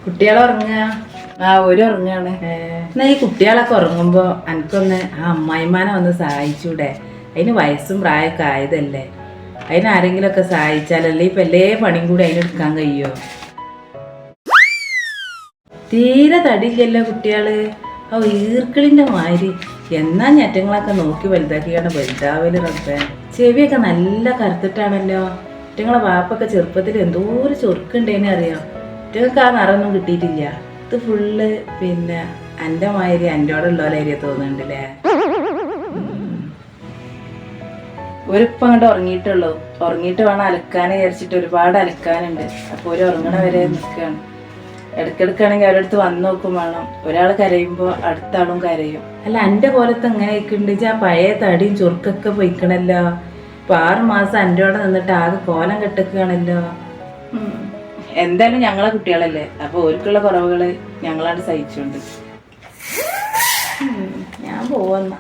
കുട്ടികളെ ഉറങ്ങുക. ഒരു ഉറങ്ങാണ്. എന്നാ ഈ കുട്ടികളൊക്കെ ഉറങ്ങുമ്പോ എനിക്കൊന്ന് ആ അമ്മായിമാനെ ഒന്ന് സഹായിച്ചൂടെ? അതിന് വയസ്സും പ്രായമൊക്കെ ആയതല്ലേ, അതിനാരെങ്കിലും ഒക്കെ സഹായിച്ചാലല്ലേ ഇപ്പൊ എല്ലാ പണിയും കൂടി അതിനെടുക്കാൻ കഴിയോ? തീരെ തടിയില്ലല്ലോ കുട്ടികള്. ഓ ഈർക്കിളിന്റെ മാതിരി. എന്നാ ഞെറ്റങ്ങളൊക്കെ നോക്കി വലുതാക്കിയാണ് വലുതാവല് റബ്ബേ. ചെവിയൊക്കെ നല്ല കറുത്തിട്ടാണല്ലോ. കുട്ടികളെ വാപ്പൊക്കെ ചെറുപ്പത്തിൽ എന്തോ ഒരു ചൊറുക്കുണ്ടേനെ അറിയാം. കുട്ടികൾക്ക് ആ നിറമൊന്നും കിട്ടിയിട്ടില്ല. ഇത് ഫുള്ള് പിന്നെ എൻ്റെ മാതിരി എൻ്റെ ഉള്ള ഏരിയ തോന്നുന്നുണ്ടല്ലേ. ഒരിപ്പം അങ്ങോട്ട് ഉറങ്ങിയിട്ടുള്ളൂ. ഉറങ്ങിയിട്ട് വേണം അലക്കാൻ വിചാരിച്ചിട്ട്. ഒരുപാട് അലക്കാനുണ്ട്. അപ്പോൾ ഒരു ഉറങ്ങണ വരെ നിൽക്കുകയാണ്. ഇടയ്ക്കിടയ്ക്കാണെങ്കിൽ അവരടുത്ത് വന്ന് നോക്കും വേണം. ഒരാൾ കരയുമ്പോൾ അടുത്ത ആളും കരയും. അല്ല എൻ്റെ പോലത്തെ എങ്ങനെ ആയിക്കുണ്ട്? ആ പഴയ തടിയും ചൊറുക്കൊക്കെ പോയിക്കണല്ലോ. ഇപ്പം 6 മാസം എൻ്റെ കൂടെ നിന്നിട്ട് ആകെ കോലം കെട്ടിക്കുകയാണല്ലോ. എന്തായാലും ഞങ്ങളെ കുട്ടികളല്ലേ, അപ്പോൾ ഓർക്കുള്ള കുറവുകൾ ഞങ്ങളാണ് സഹിച്ചുകൊണ്ട്. ഞാൻ പോവുന്ന